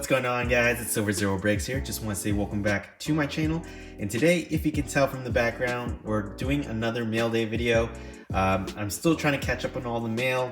What's going on, guys? It's Silver Zero Breaks here. Just want to say welcome back to my channel. And today, if you can tell from the background, we're doing another mail day video. I'm still trying to catch up on all the mail,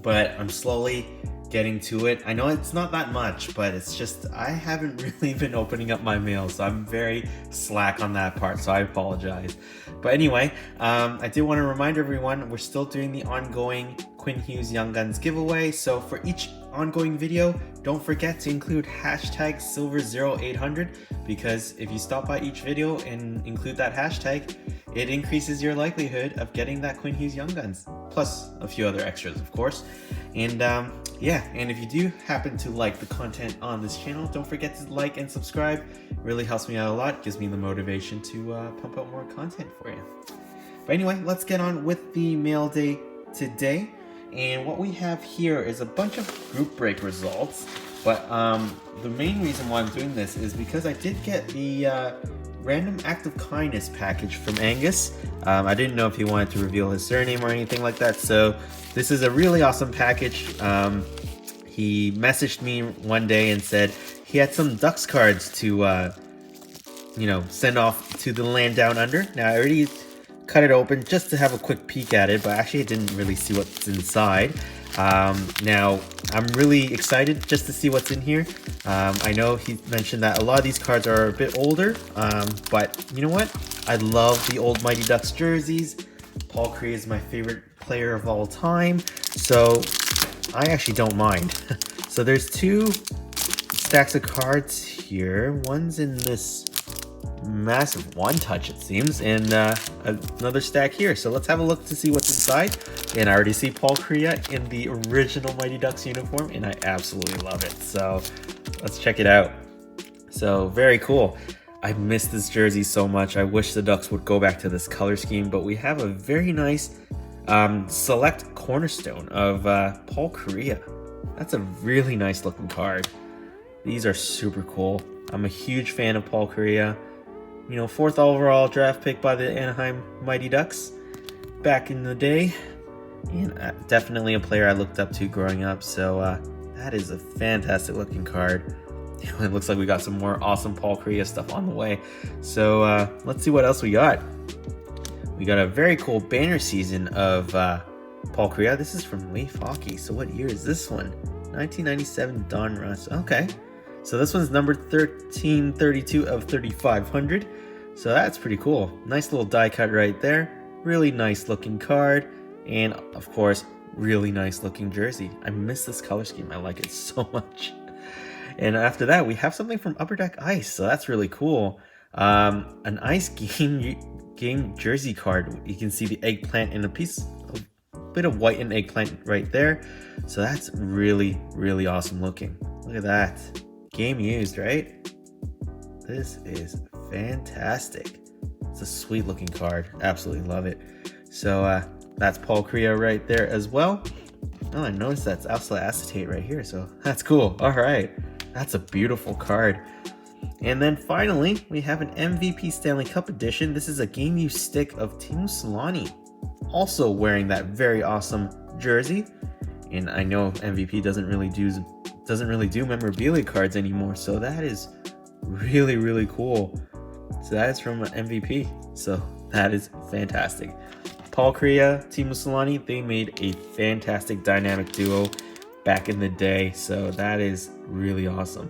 but I'm slowly getting to it. I know it's not that much, but it's just I haven't really been opening up my mail, so I'm very slack on that part, so I apologize. But anyway, I do want to remind everyone we're still doing the ongoing Quinn Hughes Young Guns giveaway. So for each ongoing video, don't forget to include hashtag Silver0800, because if you stop by each video and include that hashtag, it increases your likelihood of getting that Quinn Hughes Young Guns, plus a few other extras, of course. And yeah, and if you do happen to like the content on this channel, don't forget to like and subscribe. It really helps me out a lot, gives me the motivation to pump out more content for you. But anyway, let's get on with the mail day today. And what we have here is a bunch of group break results, but the main reason why I'm doing this is because I did get the random act of kindness package from Angus. I didn't know if he wanted to reveal his surname or anything like that, so this is a really awesome package. He messaged me one day and said he had some Ducks cards to send off to the land down under. Now I already cut it open just to have a quick peek at it, but actually I didn't really see what's inside. Now I'm really excited just to see what's in here. I know he mentioned that a lot of these cards are a bit older, but you know what? I love the old Mighty Ducks jerseys. Paul Kariya is my favorite player of all time, so I actually don't mind. So there's two stacks of cards here. One's in this massive one touch, it seems, and another stack here. So let's have a look to see what's inside. And I already see Paul Kariya in the original Mighty Ducks uniform, and I absolutely love it. So let's check it out. So very cool. I miss this jersey so much. I wish the Ducks would go back to this color scheme, but we have a very nice select cornerstone of Paul Kariya. That's a really nice looking card. These are super cool. I'm a huge fan of Paul Kariya. You know, 4th overall draft pick by the Anaheim Mighty Ducks back in the day, and definitely a player I looked up to growing up. So that is a fantastic looking card. It looks like we got some more awesome Paul Kariya stuff on the way. So let's see what else we got. We got a very cool banner season of Paul Kariya. This is from Leaf Hockey. So what year is this one? 1997 Don Russ. Okay. So this one's number 1332 of 3500. So that's pretty cool. Nice little die cut right there. Really nice looking card. And of course, really nice looking jersey. I miss this color scheme. I like it so much. And after that, we have something from Upper Deck Ice. So that's really cool. An ice game jersey card. You can see the eggplant and a bit of white and eggplant right there. So that's really, really awesome looking. Look at that. Game used, right? This is fantastic. It's a sweet looking card. Absolutely love it. So that's Paul Kariya right there as well. Oh, I noticed that's oxalate acetate right here, so that's cool. All right, that's a beautiful card. And then finally, we have an MVP Stanley Cup edition. This is a game used stick of Teemu Selanne, also wearing that very awesome jersey. And I know MVP doesn't really do memorabilia cards anymore, so that is really, really cool. So that is from MVP, so that is fantastic. Paul Kariya, Teemu Selanne, they made a fantastic dynamic duo back in the day, so that is really awesome.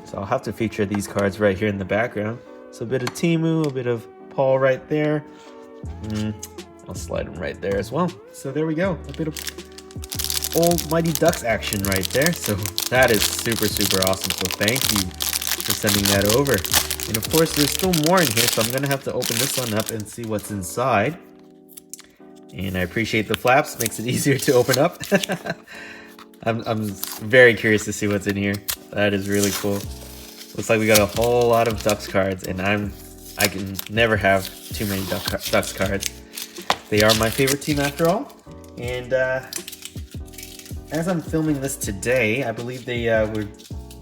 So I'll have to feature these cards right here in the background. So a bit of Teemu, a bit of Paul right there. I'll slide them right there as well. So there we go, a bit of old Mighty Ducks action right there. So that is super, super awesome. So thank you for sending that over. And of course, there's still more in here, so I'm gonna have to open this one up and see what's inside. And I appreciate the flaps, makes it easier to open up. I'm very curious to see what's in here. That is really cool. Looks like we got a whole lot of Ducks cards, and I can never have too many Ducks cards. They are my favorite team after all. And as I'm filming this today, I believe they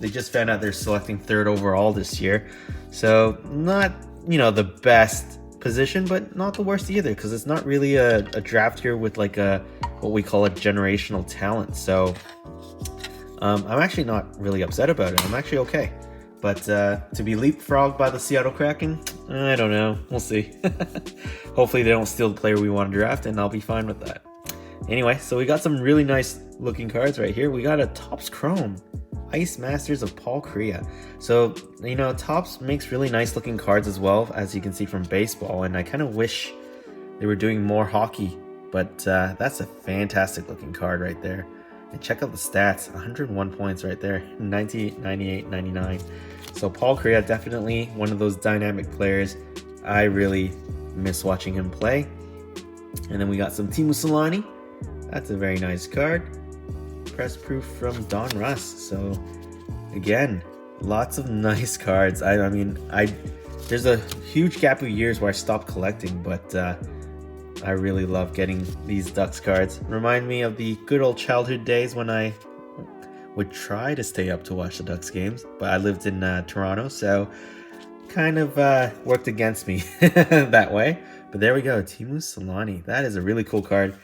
just found out they're selecting 3rd overall this year. So not, the best position, but not the worst either, because it's not really a draft here with like what we call a generational talent. So I'm actually not really upset about it. I'm actually okay. But to be leapfrogged by the Seattle Kraken, I don't know. We'll see. Hopefully they don't steal the player we want to draft, and I'll be fine with that. Anyway, so we got some really nice looking cards right here. We got a Topps Chrome Ice Masters of Paul Kariya. So, you know, Topps makes really nice looking cards as well, as you can see from baseball, and I kind of wish they were doing more hockey, but that's a fantastic looking card right there. And check out the stats, 101 points right there, 90, 98, 99. So Paul Kariya, definitely one of those dynamic players. I really miss watching him play. And then we got some Teemu Selanne. That's a very nice card. Press proof from Don Russ. So again, lots of nice cards. I mean, there's a huge gap of years where I stopped collecting, but I really love getting these Ducks cards. Remind me of the good old childhood days when I would try to stay up to watch the Ducks games, but I lived in Toronto, so kind of worked against me that way. But there we go, Teemu Selanne. That is a really cool card.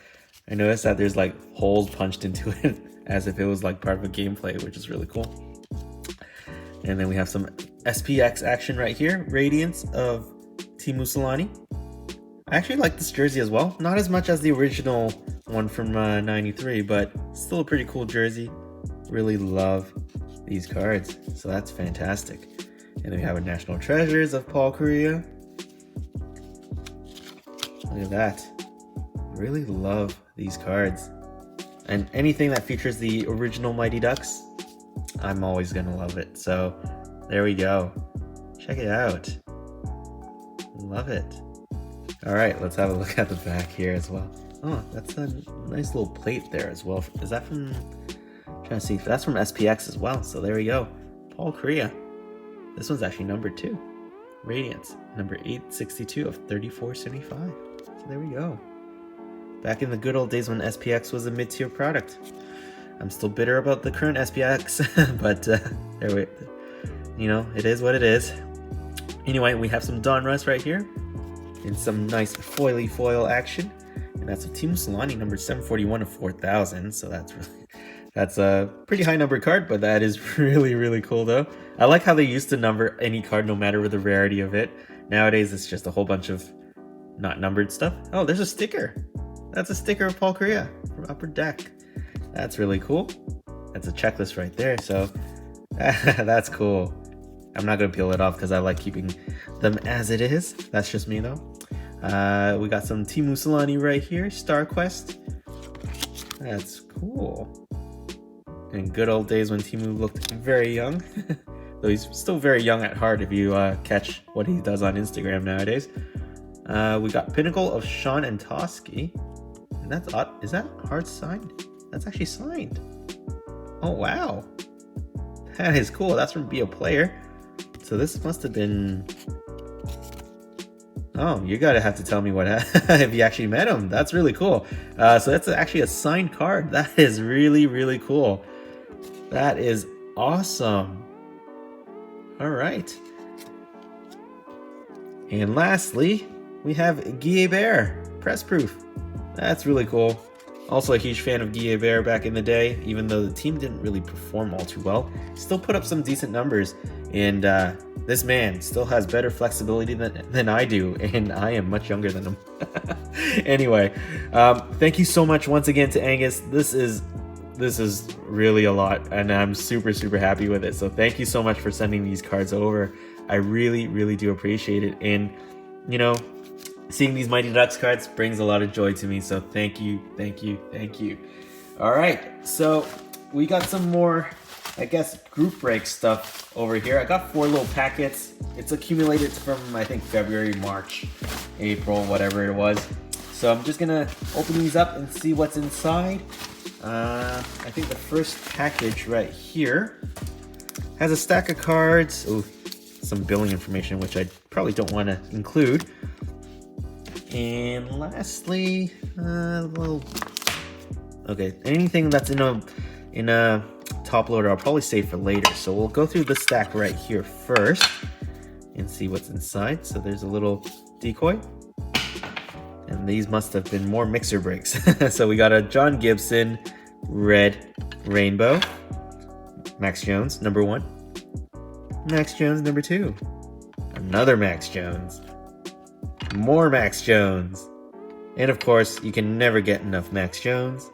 I noticed that there's like holes punched into it as if it was like part of a gameplay, which is really cool. And then we have some SPX action right here, Radiance of Teemu Selanne. I actually like this jersey as well. Not as much as the original one from 93, but still a pretty cool jersey. Really love these cards. So that's fantastic. And then we have a National Treasures of Paul Kariya. Look at that. Really love these cards. And anything that features the original Mighty Ducks, I'm always gonna love it. So there we go. Check it out. Love it. All right, let's have a look at the back here as well. Oh, that's a nice little plate there as well. Is that from, I'm trying to see, that's from SPX as well. So there we go. Paul Kariya. This one's actually number 2. Radiance, number 862 of 3475. So there we go. Back in the good old days when SPX was a mid-tier product. I'm still bitter about the current SPX, but there we, you know, it is what it is. Anyway, we have some Don Russ right here in some nice foily foil action, and that's a Teemu Selanne number 741 of 4000. So that's a pretty high number card, but that is really cool though. I like how they used to number any card no matter the rarity of it. Nowadays it's just a whole bunch of not numbered stuff. Oh, there's a sticker. That's a sticker of Paul Kariya from Upper Deck. That's really cool. That's a checklist right there, so that's cool. I'm not gonna peel it off because I like keeping them as it is. That's just me though. We got some Teemu Selanne right here, Star Quest. That's cool. In good old days when Teemu looked very young. Though he's still very young at heart if you catch what he does on Instagram nowadays. We got Pinnacle of Sean and Toski. And that's is that hard signed? That's actually signed. Oh wow. That is cool. That's from Be a Player. So this must have been... Oh, you gotta have to tell me what if you actually met him. That's really cool. So that's actually a signed card. That is really cool. That is awesome. All right. And lastly, we have Guy Hebert, press proof. That's really cool. Also a huge fan of Guy Hebert back in the day, even though the team didn't really perform all too well. Still put up some decent numbers, and this man still has better flexibility than I do, and I am much younger than him. Anyway, thank you so much once again to Angus. This is really a lot, and I'm super happy with it. So thank you so much for sending these cards over. I really do appreciate it, and you know, seeing these Mighty Ducks cards brings a lot of joy to me, so thank you. All right, so we got some more, I guess, group break stuff over here. I got 4 little packets. It's accumulated from, I think, February, March, April, whatever it was. So I'm just gonna open these up and see what's inside. I think the first package right here has a stack of cards. Ooh, some billing information, which I probably don't want to include. And lastly, okay, anything that's in a top loader, I'll probably save for later. So we'll go through the stack right here first and see what's inside. So there's a little decoy, and these must have been more mixer breaks. So we got a John Gibson red rainbow. Max Jones, number 1. Max Jones, number 2. Another Max Jones. More Max Jones. And of course, you can never get enough Max Jones.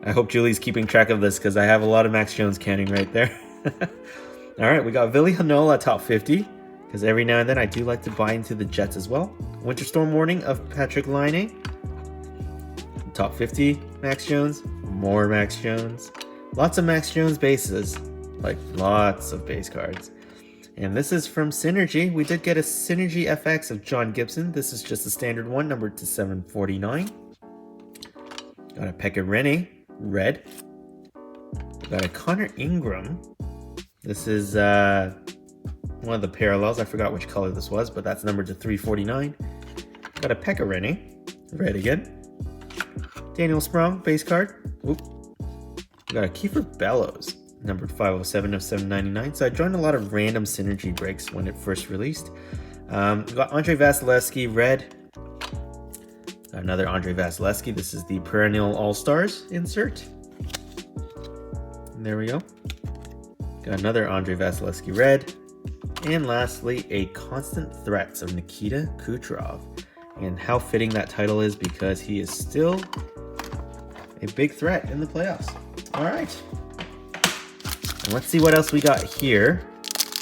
I hope Julie's keeping track of this because I have a lot of Max Jones canning right there. Alright, we got Villy Hanola top 50. Because every now and then I do like to buy into the Jets as well. Winter Storm Warning of Patrick Laine. Top 50 Max Jones. More Max Jones. Lots of Max Jones bases. Like lots of base cards. And this is from Synergy. We did get a Synergy FX of John Gibson. This is just a standard one, numbered to 749. Got a Pekka Rinne, red. We got a Connor Ingram. This is one of the parallels. I forgot which color this was, but that's numbered to 349. Got a Pekka Rinne, red again. Daniel Sprong, base card. Oop. We got a Kiefer Bellows, numbered 507 of 799. So I joined a lot of random Synergy breaks when it first released. We got Andre Vasilevsky, red. Got another Andre Vasilevsky. This is the Perennial All-Stars insert. And there we go. Got another Andre Vasilevsky, red. And lastly, a Constant Threats of Nikita Kucherov. And how fitting that title is because he is still a big threat in the playoffs. All right. And let's see what else we got here.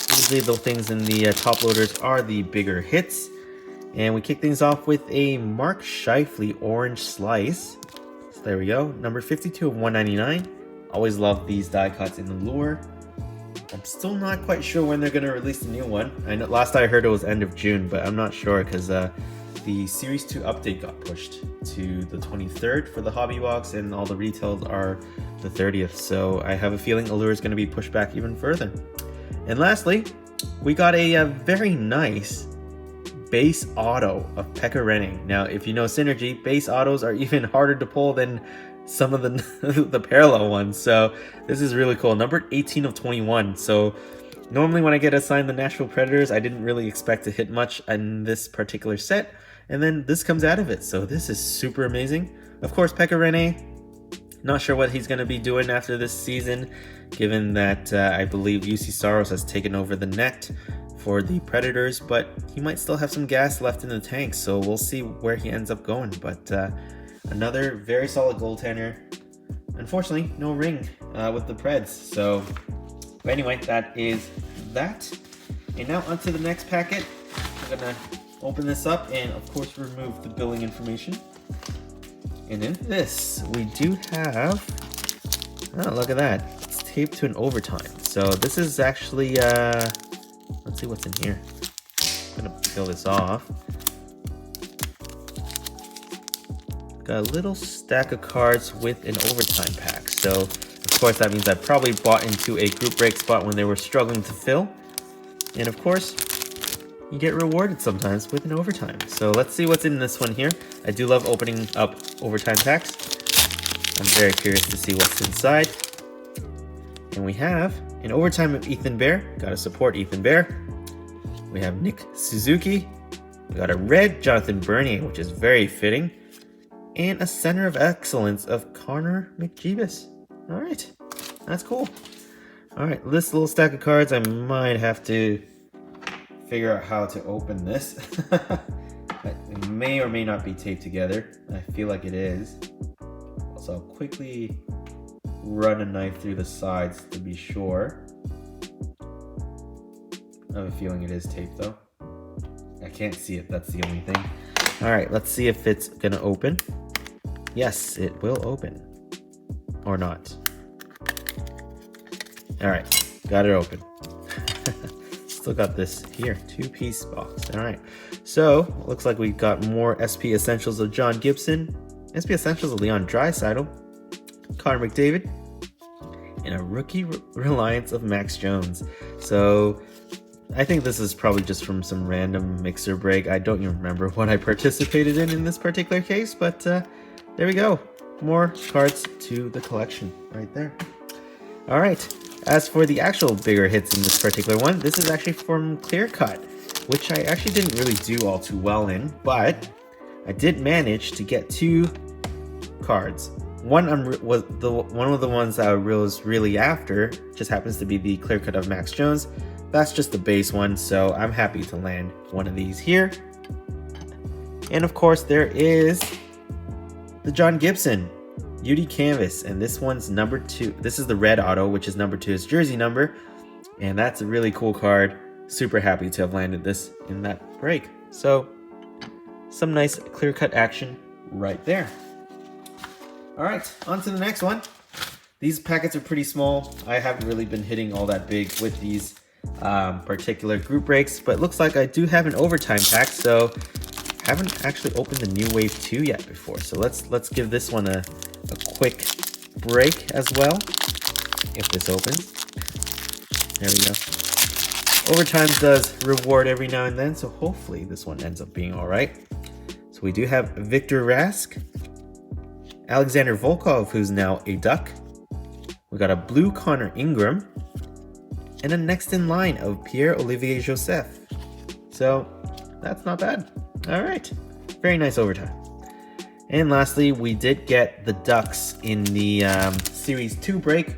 Usually the things in the top loaders are the bigger hits. And we kick things off with a Mark Scheifele Orange Slice. So there we go. Number 52 of 199. Always love these die cuts in the lure. I'm still not quite sure when they're going to release the new one. I know last I heard it was end of June, but I'm not sure because the Series 2 update got pushed to the 23rd for the hobby box, and all the retails are the 30th. So I have a feeling Allure is going to be pushed back even further. And lastly, we got a very nice base auto of Pekka Rinne. Now, if you know Synergy, base autos are even harder to pull than some of the the parallel ones. So this is really cool. Numbered 18 of 21. So normally when I get assigned the Nashville Predators, I didn't really expect to hit much in this particular set. And then this comes out of it. So this is super amazing. Of course, Pekka Rinne, not sure what he's going to be doing after this season, given that I believe UC Saros has taken over the net for the Predators, but he might still have some gas left in the tank, so we'll see where he ends up going. But another very solid goaltender. Unfortunately, no ring with the Preds. So, but anyway, that is that. And now onto the next packet. I'm gonna open this up and of course remove the billing information. And in this, we do have, oh, look at that. It's taped to an overtime. So this is actually, let's see what's in here. I'm gonna peel this off. Got a little stack of cards with an overtime pack. So, of course, that means I probably bought into a group break spot when they were struggling to fill. And of course, you get rewarded sometimes with an overtime. So let's see what's in this one here. I do love opening up overtime packs. I'm very curious to see what's inside. And we have an overtime of Ethan Bear. Gotta support Ethan Bear. We have Nick Suzuki. We got a red Jonathan Bernier, which is very fitting. And a Center of Excellence of Connor McJebus. All right, that's cool. All right, this little stack of cards, I might have to figure out how to open this. It may or may not be taped together. I feel like it is. So I'll quickly run a knife through the sides to be sure. I have a feeling it is taped though. I can't see it, that's the only thing. All right, let's see if it's gonna open. Yes, it will open. Or not. All right, got it open. Still got this here, 2-piece box. All right, so looks like we got more SP Essentials of John Gibson, SP Essentials of Leon Draisaitl, Connor McDavid, and a Rookie Reliance of Max Jones. So I think this is probably just from some random mixer break. I don't even remember what I participated in this particular case, but there we go. More cards to the collection right there. All right. As for the actual bigger hits in this particular one, this is actually from Clear Cut, which I actually didn't really do all too well in, but I did manage to get 2 cards one of the ones that I was really after just happens to be the clear cut of Max Jones. That's just the base one, so I'm happy to land one of these here. And of course, there is the John Gibson UD Canvas, and this one's number 2. This is the red auto, which is number 2, his jersey number, and that's a really cool card. Super happy to have landed this in that break. So some nice clear-cut action right there. All right, on to the next one. These packets are pretty small. I haven't really been hitting all that big with these particular group breaks, but looks like I do have an overtime pack, so haven't actually opened the New Wave 2 yet before. So let's give this one a quick break as well, if this opens. There we go. Overtime does reward every now and then, so hopefully this one ends up being all right. So we do have Victor Rask, Alexander Volkov, who's now a Duck. We got a blue Connor Ingram, and a next in line of Pierre-Olivier Joseph. So that's not bad. All right, very nice overtime. And lastly, we did get the Ducks in the Series 2 break.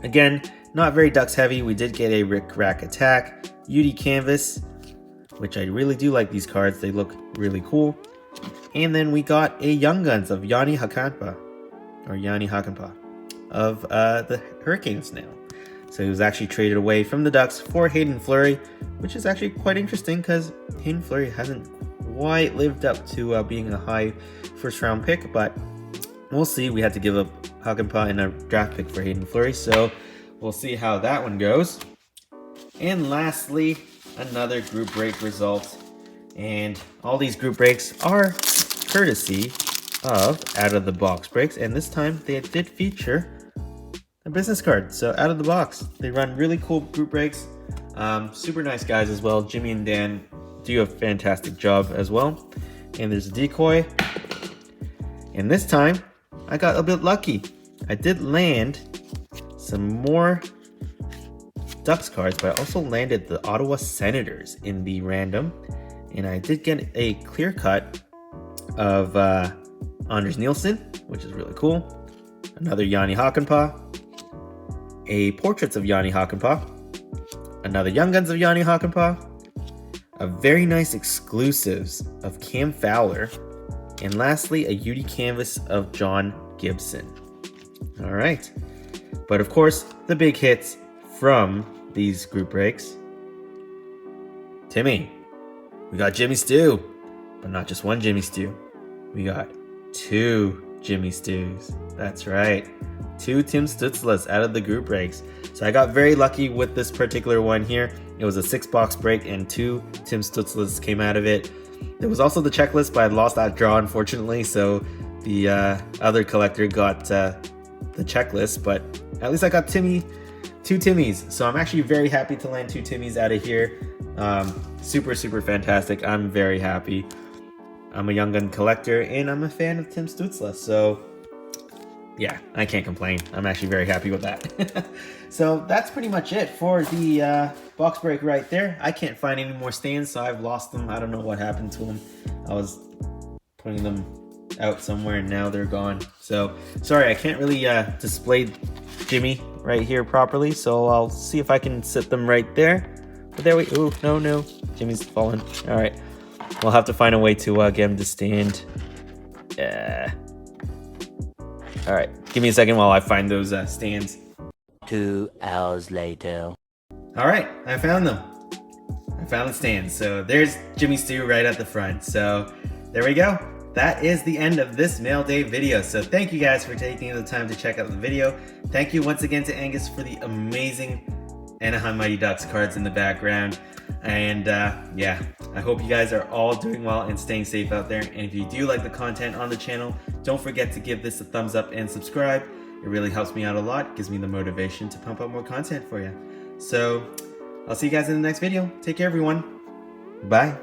Again, not very Ducks heavy. We did get a Rick Rack Attack, UD Canvas, which I really do like these cards. They look really cool. And then we got a Young Guns of Yanni Hakanpää of the Hurricanes now. So he was actually traded away from the Ducks for Hayden Fleury, which is actually quite interesting because Hayden Fleury hasn't quite lived up to being a high first round pick, but we'll see. We had to give up Hakanpää in a draft pick for Hayden Fleury, so we'll see how that one goes. And lastly, another group break result. And all these group breaks are courtesy of Out of the Box breaks, and this time they did feature a business card. So Out of the Box, they run really cool group breaks. Super nice guys as well. Jimmy and Dan do a fantastic job as well. And there's a decoy. And this time, I got a bit lucky. I did land some more Ducks cards, but I also landed the Ottawa Senators in the random. And I did get a clear cut of Anders Nielsen, which is really cool. Another Yanni Hakanpää. A Portraits of Yanni Hakanpää. Another Young Guns of Yanni Hakanpää. A very nice exclusives of Cam Fowler. And lastly, a UD Canvas of John Gibson. All right. But of course, the big hits from these group breaks. Timmy. We got Jimmy Stew. But not just one Jimmy Stew. We got 2 Jimmy Stews. That's right. 2 Tim Stützles out of the group breaks. So I got very lucky with this particular one here. It was a 6-box break and 2 Tim Stützles came out of it. There was also the checklist, but I lost that draw unfortunately. So the other collector got the checklist, but at least I got 2 Timmys. So I'm actually very happy to land 2 Timmys out of here. Super fantastic. I'm very happy. I'm a Young Gun collector and I'm a fan of Tim Stützle. So yeah, I can't complain. I'm actually very happy with that. So that's pretty much it for the box break right there. I can't find any more stands, so I've lost them. I don't know what happened to them. I was putting them out somewhere and now they're gone. So sorry, I can't really display Jimmy right here properly. So I'll see if I can sit them right there. But there we go. No, Jimmy's fallen. All right, we'll have to find a way to get him to stand. All right, give me a second while I find those stands. 2 hours later. All right, I found them. I found the stands. So there's Jimmy Stew right at the front. So there we go. That is the end of this mail day video. So thank you guys for taking the time to check out the video. Thank you once again to Angus for the amazing Anaheim Mighty Ducks cards in the background. And yeah, I hope you guys are all doing well and staying safe out there. And if you do like the content on the channel, don't forget to give this a thumbs up and subscribe. It really helps me out a lot, gives me the motivation to pump out more content for you. So I'll see you guys in the next video. Take care, everyone. Bye.